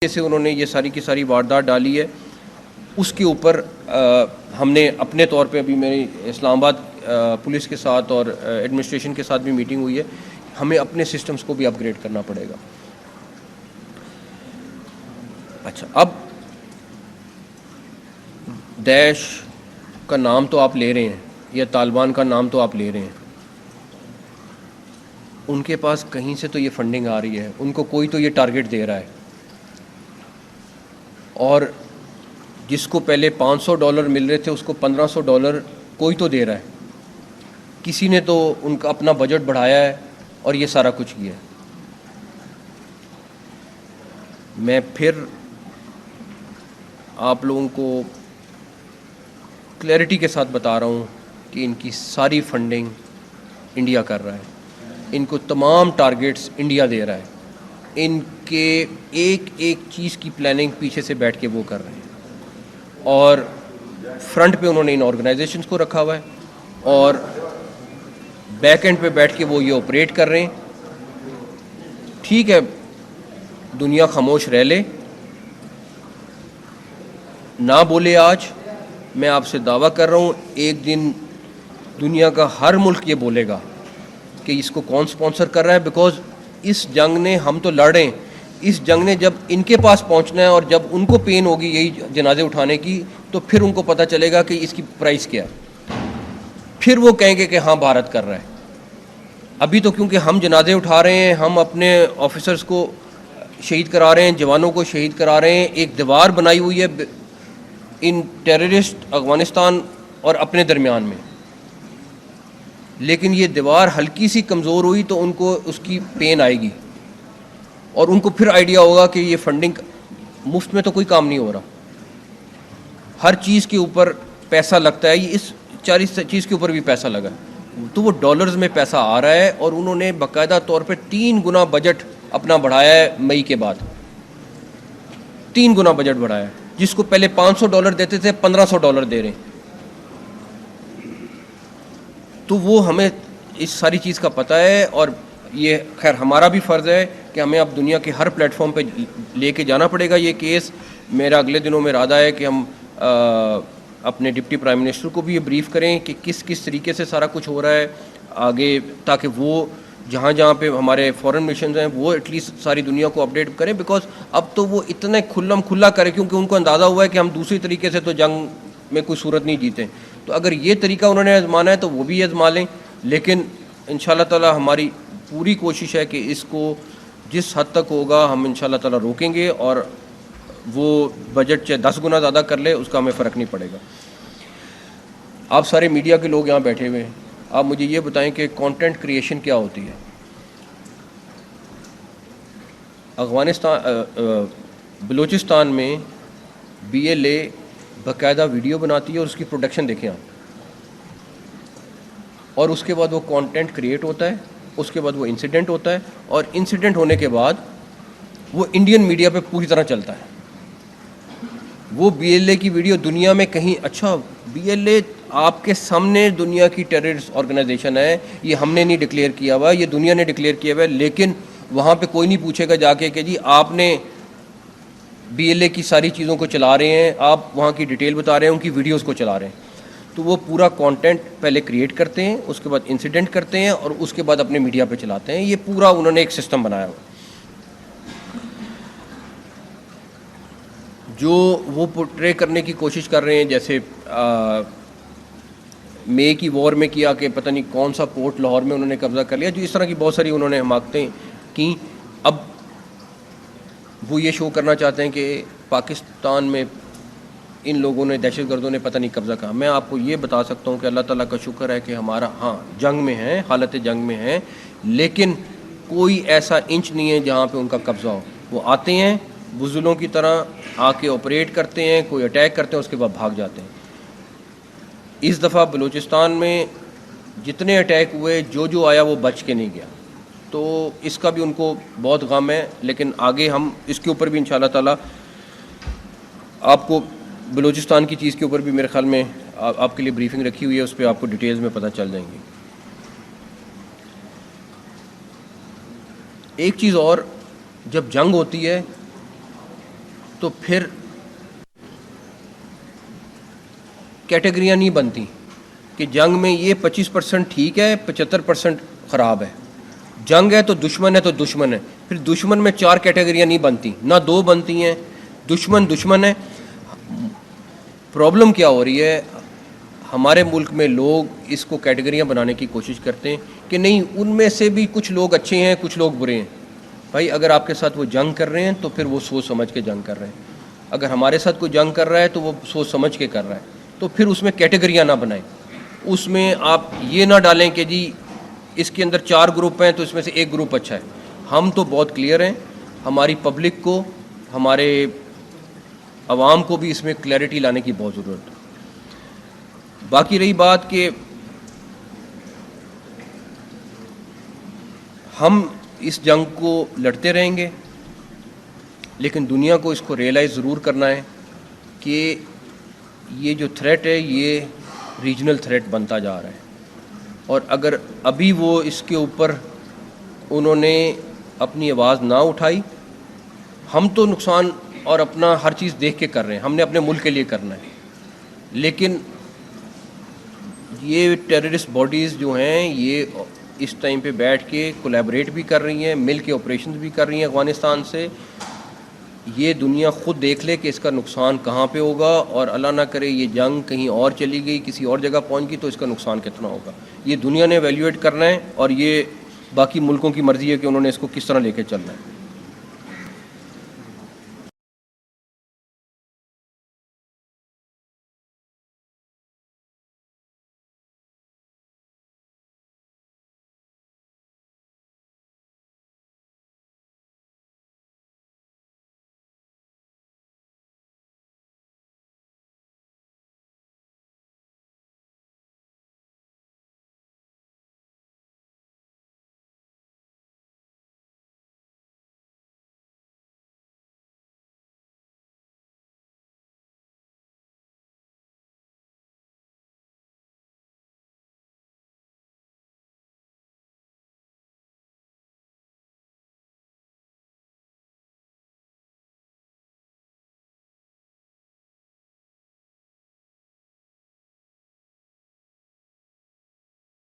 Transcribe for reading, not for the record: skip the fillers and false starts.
سے انہوں نے یہ ساری کی ساری واردات ڈالی ہے، اس کے اوپر ہم نے اپنے طور پہ ابھی میری اسلام آباد پولیس کے ساتھ اور ایڈمنسٹریشن کے ساتھ بھی میٹنگ ہوئی ہے، ہمیں اپنے سسٹمز کو بھی اپ گریڈ کرنا پڑے گا۔ اچھا، اب داعش کا نام تو آپ لے رہے ہیں یا طالبان کا نام تو آپ لے رہے ہیں، ان کے پاس کہیں سے تو یہ فنڈنگ آ رہی ہے، ان کو کوئی تو یہ ٹارگٹ دے رہا ہے، اور جس کو پہلے $500 مل رہے تھے اس کو $1500 کوئی تو دے رہا ہے، کسی نے تو ان کا اپنا بجٹ بڑھایا ہے اور یہ سارا کچھ کیا ہے۔ میں پھر آپ لوگوں کو کلیئرٹی کے ساتھ بتا رہا ہوں کہ ان کی ساری فنڈنگ انڈیا کر رہا ہے، ان کو تمام ٹارگٹس انڈیا دے رہا ہے، ان کے ایک ایک چیز کی پلاننگ پیچھے سے بیٹھ کے وہ کر رہے ہیں، اور فرنٹ پہ انہوں نے ان آرگنائزیشنز کو رکھا ہوا ہے اور بیک اینڈ پہ بیٹھ کے وہ یہ آپریٹ کر رہے ہیں۔ ٹھیک ہے، دنیا خاموش رہ لے، نہ بولے، آج میں آپ سے دعویٰ کر رہا ہوں ایک دن دنیا کا ہر ملک یہ بولے گا کہ اس کو کون سپانسر کر رہا ہے، بیکاز اس جنگ نے ہم تو لڑ رہے ہیں، اس جنگ نے جب ان کے پاس پہنچنا ہے اور جب ان کو پین ہوگی یہی جنازے اٹھانے کی، تو پھر ان کو پتہ چلے گا کہ اس کی پرائس کیا ہے، پھر وہ کہیں گے کہ ہاں بھارت کر رہا ہے۔ ابھی تو کیونکہ ہم جنازے اٹھا رہے ہیں، ہم اپنے آفیسرز کو شہید کرا رہے ہیں، جوانوں کو شہید کرا رہے ہیں، ایک دیوار بنائی ہوئی ہے ان ٹیررسٹ افغانستان اور اپنے درمیان میں، لیکن یہ دیوار ہلکی سی کمزور ہوئی تو ان کو اس کی پین آئے گی، اور ان کو پھر آئیڈیا ہوگا کہ یہ فنڈنگ مفت میں تو کوئی کام نہیں ہو رہا، ہر چیز کے اوپر پیسہ لگتا ہے، یہ اس 40 چیز کے اوپر بھی پیسہ لگا، تو وہ ڈالرز میں پیسہ آ رہا ہے، اور انہوں نے باقاعدہ طور پہ 3 گنا بجٹ اپنا بڑھایا ہے مئی کے بعد، 3 گنا بجٹ بڑھایا ہے، جس کو پہلے $500 دیتے تھے $1500 دے رہے ہیں۔ تو وہ ہمیں اس ساری چیز کا پتہ ہے، اور یہ خیر ہمارا بھی فرض ہے کہ ہمیں اب دنیا کے ہر پلیٹ فارم پہ لے کے جانا پڑے گا یہ کیس۔ میرا اگلے دنوں میں ارادہ ہے کہ ہم اپنے ڈپٹی پرائم منسٹر کو بھی یہ بریف کریں کہ کس طریقے سے سارا کچھ ہو رہا ہے آگے، تاکہ وہ جہاں جہاں پہ ہمارے فورن مشنز ہیں وہ ایٹ لیسٹ ساری دنیا کو اپڈیٹ کریں، بیکاز اب تو وہ اتنے کھلا کرے، کیونکہ ان کو اندازہ ہوا ہے کہ ہم دوسری طریقے سے تو جنگ میں کوئی صورت نہیں جیتے، تو اگر یہ طریقہ انہوں نے آزمانا ہے تو وہ بھی آزما لیں، لیکن ان شاء اللہ تعالی ہماری پوری کوشش ہے کہ اس کو جس حد تک ہوگا ہم ان شاء اللہ تعالی روکیں گے، اور وہ بجٹ چاہے 10 گنا زیادہ کر لے اس کا ہمیں فرق نہیں پڑے گا۔ آپ سارے میڈیا کے لوگ یہاں بیٹھے ہوئے ہیں، آپ مجھے یہ بتائیں کہ کانٹینٹ کریشن کیا ہوتی ہے؟ بلوچستان میں BLA باقاعدہ ویڈیو بناتی ہے اور اس کی پروڈکشن دیکھیں آپ، اور اس کے بعد وہ کانٹینٹ کریٹ ہوتا ہے، اس کے بعد وہ انسیڈنٹ ہوتا ہے، اور انسیڈنٹ ہونے کے بعد وہ انڈین میڈیا پہ پوری طرح چلتا ہے۔ وہ BLA کی ویڈیو دنیا میں کہیں، اچھا BLA آپ کے سامنے دنیا کی ٹیررسٹ آرگنائزیشن ہے، یہ ہم نے نہیں ڈکلیئر کیا ہوا، یہ دنیا نے ڈکلیئر کیا ہوا ہے، لیکن وہاں پہ کوئی نہیں پوچھے گا جا کے کہ جی آپ نے BLA کی ساری چیزوں کو چلا رہے ہیں، آپ وہاں کی ڈیٹیل بتا رہے ہیں، ان کی ویڈیوز کو چلا رہے ہیں۔ تو وہ پورا کانٹینٹ پہلے کریٹ کرتے ہیں، اس کے بعد انسیڈنٹ کرتے ہیں، اور اس کے بعد اپنے میڈیا پہ چلاتے ہیں۔ یہ پورا انہوں نے ایک سسٹم بنایا ہوا، جو وہ پورٹرے کرنے کی کوشش کر رہے ہیں، جیسے مے کی وار میں کیا کہ پتہ نہیں کون سا پورٹ لاہور میں انہوں نے قبضہ کر لیا، جو اس طرح کی بہت ساری انہوں نے حماقتیں کی۔ اب وہ یہ شو کرنا چاہتے ہیں کہ پاکستان میں ان لوگوں نے، دہشت گردوں نے پتہ نہیں قبضہ کہا۔ میں آپ کو یہ بتا سکتا ہوں کہ اللہ تعالیٰ کا شکر ہے کہ ہمارا جنگ میں ہیں، حالت جنگ میں ہیں، لیکن کوئی ایسا انچ نہیں ہے جہاں پہ ان کا قبضہ ہو۔ وہ آتے ہیں بزدلوں کی طرح آ کے آپریٹ کرتے ہیں، کوئی اٹیک کرتے ہیں، اس کے بعد بھاگ جاتے ہیں۔ اس دفعہ بلوچستان میں جتنے اٹیک ہوئے، جو آیا وہ بچ کے نہیں گیا، تو اس کا بھی ان کو بہت غم ہے، لیکن آگے ہم اس کے اوپر بھی انشاءاللہ تعالی آپ کو بلوچستان کی چیز کے اوپر بھی میرے خیال میں آپ کے لیے بریفنگ رکھی ہوئی ہے، اس پہ آپ کو ڈیٹیلز میں پتہ چل جائیں گی۔ ایک چیز اور، جب جنگ ہوتی ہے تو پھر کیٹیگریاں نہیں بنتی کہ جنگ میں یہ 25% ٹھیک ہے 75% خراب ہے. جنگ ہے تو دشمن ہے. پھر دشمن میں 4 کیٹیگریاں نہیں بنتی، نہ 2 بنتی ہیں. دشمن ہے. پرابلم کیا ہو رہی ہے، ہمارے ملک میں لوگ اس کو کیٹیگریاں بنانے کی کوشش کرتے ہیں کہ نہیں ان میں سے بھی کچھ لوگ اچھے ہیں کچھ لوگ برے ہیں. بھائی اگر آپ کے ساتھ وہ جنگ کر رہے ہیں تو پھر وہ سوچ سمجھ کے جنگ کر رہے ہیں. اگر ہمارے ساتھ کوئی جنگ کر رہا ہے تو وہ سوچ سمجھ کے کر رہا ہے. تو پھر اس میں کیٹیگریاں نہ بنائیں. اس میں آپ یہ نہ ڈالیں کہ جی اس کے اندر 4 گروپ ہیں تو اس میں سے ایک گروپ اچھا ہے. ہم تو بہت کلیئر ہیں، ہماری پبلک کو، ہمارے عوام کو بھی اس میں کلیئرٹی لانے کی بہت ضرورت ہے. باقی رہی بات کہ ہم اس جنگ کو لڑتے رہیں گے، لیکن دنیا کو اس کو ریئلائز ضرور کرنا ہے کہ یہ جو تھریٹ ہے یہ ریجنل تھریٹ بنتا جا رہا ہے. اور اگر ابھی وہ اس کے اوپر انہوں نے اپنی آواز نہ اٹھائی، ہم تو نقصان اور اپنا ہر چیز دیکھ کے کر رہے ہیں، ہم نے اپنے ملک کے لیے کرنا ہے. لیکن یہ ٹیررسٹ باڈیز جو ہیں یہ اس ٹائم پہ بیٹھ کے کولیبریٹ بھی کر رہی ہیں، مل کے آپریشنز بھی کر رہی ہیں افغانستان سے. یہ دنیا خود دیکھ لے کہ اس کا نقصان کہاں پہ ہوگا، اور اللہ نہ کرے یہ جنگ کہیں اور چلی گئی کسی اور جگہ پہنچ گئی تو اس کا نقصان کتنا ہوگا. یہ دنیا نے ایویلیویٹ کرنا ہے، اور یہ باقی ملکوں کی مرضی ہے کہ انہوں نے اس کو کس طرح لے کے چلنا ہے.